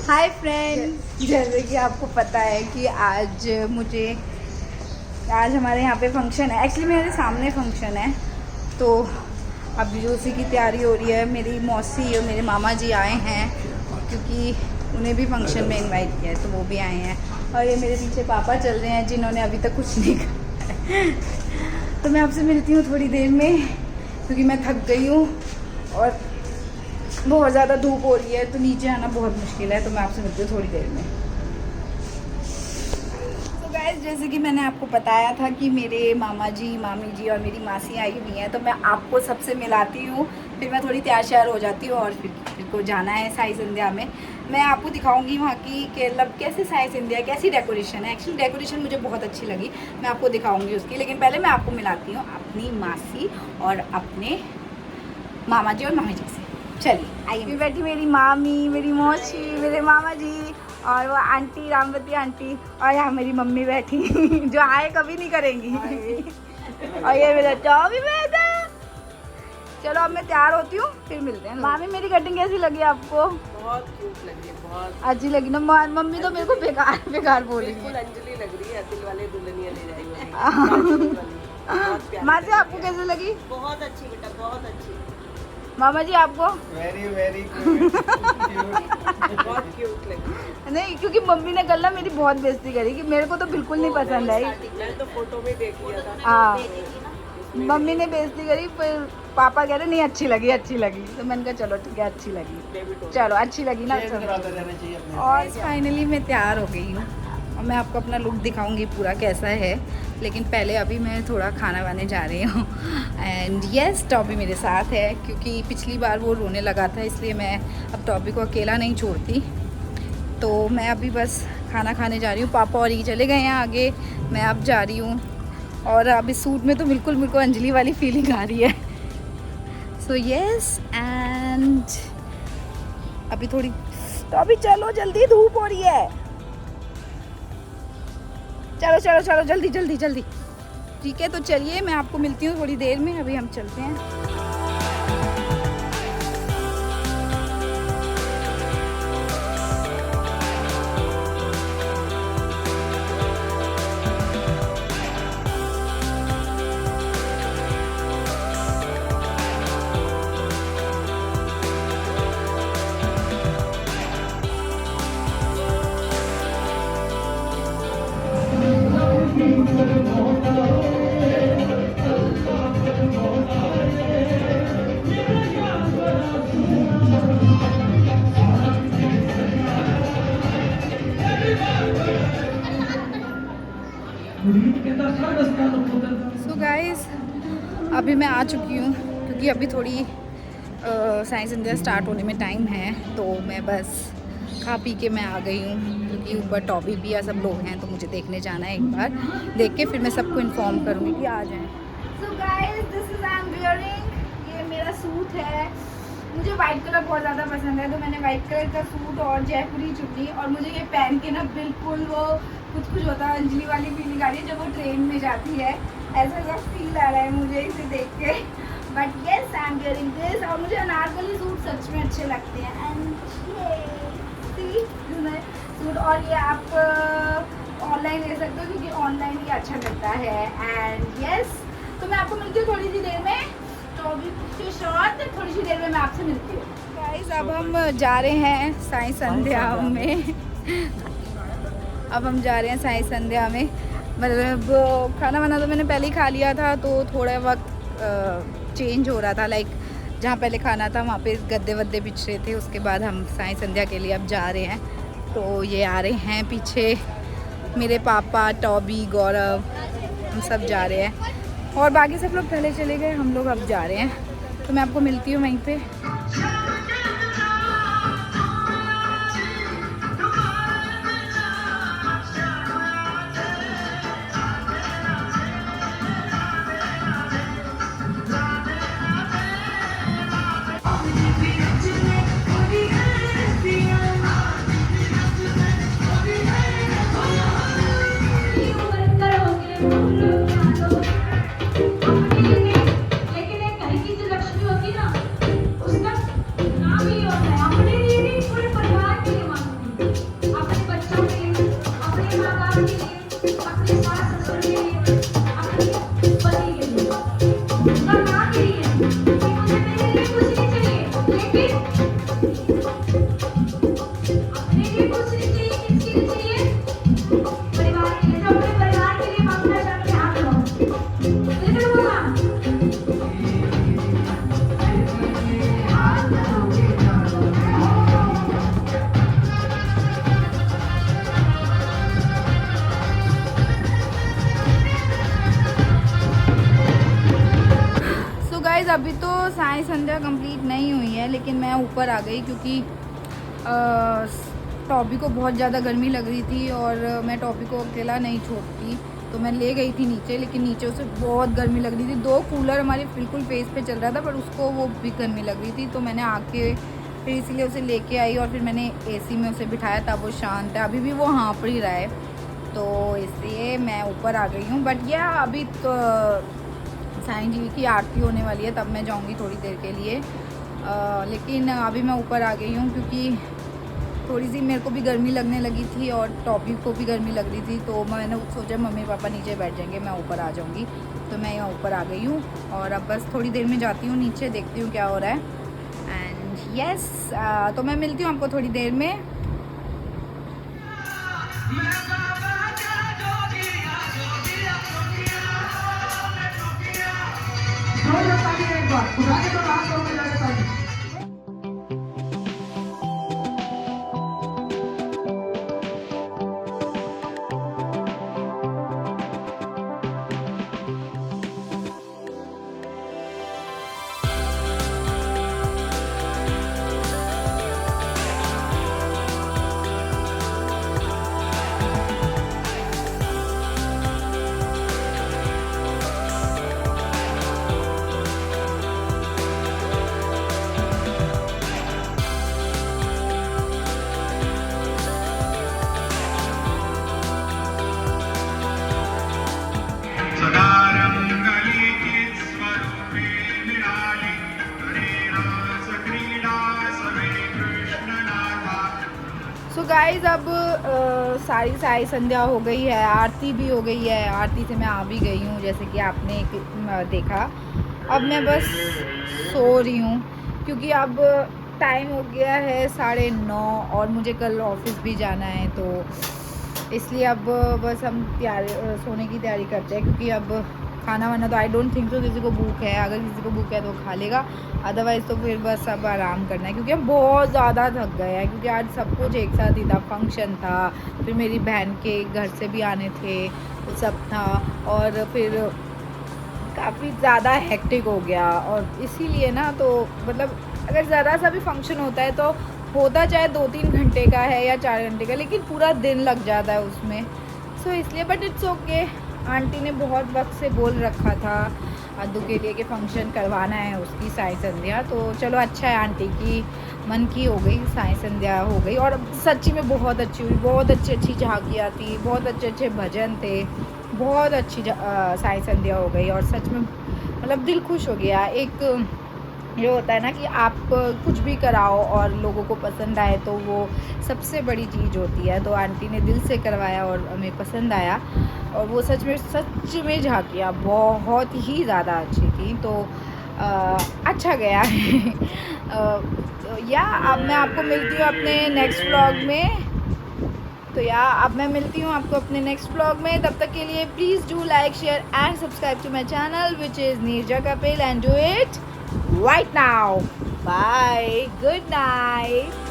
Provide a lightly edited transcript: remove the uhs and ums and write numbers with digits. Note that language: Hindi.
हाय फ्रेंड, जैसे कि आपको पता है कि आज हमारे यहाँ पे फंक्शन है। एक्चुअली मेरे सामने फंक्शन है, तो अभी जो उसी की तैयारी हो रही है। मेरी मौसी और मेरे मामा जी आए हैं क्योंकि उन्हें भी फंक्शन में इनवाइट किया है, तो वो भी आए हैं। और ये मेरे पीछे पापा चल रहे हैं जिन्होंने अभी तक कुछ नहीं खाया। तो मैं आपसे मिलती हूँ थोड़ी देर में क्योंकि मैं थक गई हूँ और बहुत ज़्यादा धूप हो रही है, तो नीचे आना बहुत मुश्किल है। तो मैं आपसे मिलती हूँ थोड़ी देर में। तो गाइस, जैसे कि मैंने आपको बताया था कि मेरे मामा जी, मामी जी और मेरी मासी आई हुई हैं, तो मैं आपको सबसे मिलाती हूँ। फिर मैं थोड़ी तैयार श्यार हो जाती हूँ और फिर को जाना है साई संध्या में। मैं आपको दिखाऊंगी वहाँ की मतलब कैसे साई संध्या, कैसी डेकोरेशन है। एक्चुअली डेकोरेशन मुझे बहुत अच्छी लगी, मैं आपको दिखाऊंगी उसकी। लेकिन पहले मैं आपको मिलाती हूँ अपनी मासी और अपने मामा जी और मामी जी से। चलिए आइए। बैठी मेरी मामी, मेरी मौसी, मेरे मामा जी और वो आंटी रामवती आंटी, और यहाँ मेरी मम्मी बैठी जो आए कभी नहीं करेंगी। और ये मेरा चाव भी बैठा। चलो अब मैं तैयार होती हूँ, फिर मिलते हैं। मामी मेरी कटिंग कैसी लगी आपको? बहुत क्यूट लगी, बहुत अच्छी लगी ना? मम्मी तो मेरे को बेकार बोली। अंजलि लग रही है, दिल वाले दुल्हनिया ले जाएगी। माँ जी आपको कैसी लगी? बहुत अच्छी बेटा, बहुत अच्छी। मामा जी आपको? वेरी बहुत क्यूट लगी। नहीं, क्योंकि मम्मी ने कल ना मेरी बहुत बेइज्जती करी कि मेरे को तो बिल्कुल नहीं पसंद आई। मैंने तो फोटो में देख लिया था। हाँ, मम्मी ने बेइज्जती करी, फिर पापा कह रहे नहीं अच्छी लगी। तो मैंने कहा चलो ठीक है, अच्छी लगी। चलो अच्छी लगी ना। और फाइनली मैं तैयार हो गई हूँ और मैं आपको अपना लुक दिखाऊंगी पूरा कैसा है। लेकिन पहले अभी मैं थोड़ा खाना खाने जा रही हूँ। एंड यस, टॉबी मेरे साथ है क्योंकि पिछली बार वो रोने लगा था, इसलिए मैं अब टॉबी को अकेला नहीं छोड़ती। तो मैं अभी बस खाना खाने जा रही हूँ। पापा और ये चले गए हैं आगे, मैं अब जा रही हूँ। और अब इस सूट में तो बिल्कुल मेरे को अंजलि वाली फीलिंग आ रही है। सो यस, एंड अभी थोड़ी तो अभी चलो जल्दी, धूप हो रही है। चलो जल्दी। ठीक है, तो चलिए मैं आपको मिलती हूँ थोड़ी देर में। अभी हम चलते हैं। सो गाइस, अभी मैं आ चुकी हूँ क्योंकि अभी थोड़ी साई संध्या स्टार्ट होने में टाइम है। तो मैं बस खा पी के मैं आ गई हूँ क्योंकि ऊपर टॉबी भी या सब लोग हैं, तो मुझे देखने जाना है। एक बार देख के फिर मैं सबको इन्फॉर्म करूँगी कि आ जाएं। So guys, this is I am wearing, ये मेरा सूट है। मुझे वाइट कलर बहुत ज़्यादा पसंद है, तो मैंने वाइट कलर का सूट और जयपुरी चुन्नी। और मुझे ये पहन के ना बिल्कुल वो कुछ होता है, अंजलि वाली फीलिंग आ रही है जब वो ट्रेन में जाती है। ऐसा फील आ रहा है मुझे इसे देख के। But yes, I am wearing this. और मुझे अनारकली सूट सच में अच्छे लगते हैं। एंड सूट, और ये आप ऑनलाइन ले सकते हो क्योंकि ऑनलाइन ही अच्छा मिलता है। एंड यस, तो मैं आपको मिलती हूँ थोड़ी सी देर में। तो अभी थोड़ी सी देर में मैं आपसे मिलती हूँ। गाइस, अब हम जा रहे हैं साई संध्या में। अब हम जा रहे हैं साई संध्या में। मतलब खाना वाना तो मैंने पहले ही खा लिया था, तो थोड़ा वक्त चेंज हो रहा था। लाइक जहाँ पहले खाना था वहाँ पे गद्दे वद्दे बिछ रहे थे। उसके बाद हम साई संध्या के लिए अब जा रहे हैं। तो ये आ रहे हैं पीछे मेरे पापा, टॉबी, गौरव, हम सब जा रहे हैं। और बाकी सब लोग पहले चले गए, हम लोग अब जा रहे हैं। तो मैं आपको मिलती हूँ वहीं पे। लेकिन एक घर की जो लक्ष्मी होती है ना, उसका अभी तो साई संध्या कंप्लीट नहीं हुई है, लेकिन मैं ऊपर आ गई क्योंकि टॉबी को बहुत ज़्यादा गर्मी लग रही थी और मैं टॉबी को अकेला नहीं छोड़ती, तो मैं ले गई थी नीचे, लेकिन नीचे उसे बहुत गर्मी लग रही थी। 2 कूलर हमारे बिल्कुल फेस पे चल रहा था, पर उसको वो भी गर्मी लग रही थी, तो मैंने आके फिर इसीलिए उसे लेके आई और फिर मैंने एसी में उसे बिठाया, तब वो शांत है। अभी भी वो हाँफ ही रहा है, तो इसलिए मैं ऊपर आ गई हूँ। बट यह अभी तो साईं जी की आरती होने वाली है, तब मैं जाऊँगी थोड़ी देर के लिए। लेकिन अभी मैं ऊपर आ गई हूँ क्योंकि थोड़ी सी मेरे को भी गर्मी लगने लगी थी और टॉबी को भी गर्मी लग रही थी, तो मैंने सोचा मम्मी पापा नीचे बैठ जाएंगे, मैं ऊपर आ जाऊँगी। तो मैं यहाँ ऊपर आ गई हूँ और अब बस थोड़ी देर में जाती हूँ नीचे, देखती हूँ क्या हो रहा है। एंड यस, तो मैं मिलती हूँ आपको थोड़ी देर में। सो गाइज, अब सारी साई संध्या हो गई है, आरती भी हो गई है, आरती से मैं आ भी गई हूँ जैसे कि आपने देखा। अब मैं बस सो रही हूँ क्योंकि अब टाइम हो गया है 9:30 और मुझे कल ऑफिस भी जाना है, तो इसलिए अब बस हम सोने की तैयारी करते हैं क्योंकि अब खाना वाना तो आई डोंट थिंक तो किसी को भूख है। अगर किसी को भूख है तो खा लेगा, अदरवाइज़ तो फिर बस अब आराम करना है क्योंकि हम बहुत ज़्यादा थक गए हैं क्योंकि आज सब कुछ एक साथ ही था। फंक्शन था, फिर मेरी बहन के घर से भी आने थे, वो सब था और फिर काफ़ी ज़्यादा हेक्टिक हो गया। और इसीलिए ना, तो मतलब अगर ज़रा सा भी फंक्शन होता है तो होता चाहे 2-3 घंटे का है या 4 घंटे का, लेकिन पूरा दिन लग जाता है उसमें। सो इसलिए, बट इट्स ओके। आंटी ने बहुत वक्त से बोल रखा था अद्दू के लिए कि फ़ंक्शन करवाना है उसकी साई संध्या, तो चलो अच्छा है, आंटी की मन की हो गई, साई संध्या हो गई और सच्ची में बहुत अच्छी हुई। बहुत अच्छी झांकियाँ थी, बहुत अच्छे भजन थे, बहुत अच्छी साई संध्या हो गई और सच में मतलब दिल खुश हो गया। एक ये होता है ना कि आप कुछ भी कराओ और लोगों को पसंद आए, तो वो सबसे बड़ी चीज़ होती है। तो आंटी ने दिल से करवाया और हमें पसंद आया और वो सच में झांकियाँ बहुत ही ज़्यादा अच्छी थी, तो अच्छा गया है। या अब मैं आपको मिलती हूँ अपने नेक्स्ट व्लॉग में। तो अब मैं मिलती हूँ आपको अपने नेक्स्ट व्लॉग में। तब तक के लिए please do like, share and subscribe to my channel which is Neerja Kapil, and do it right now. Bye. Good night.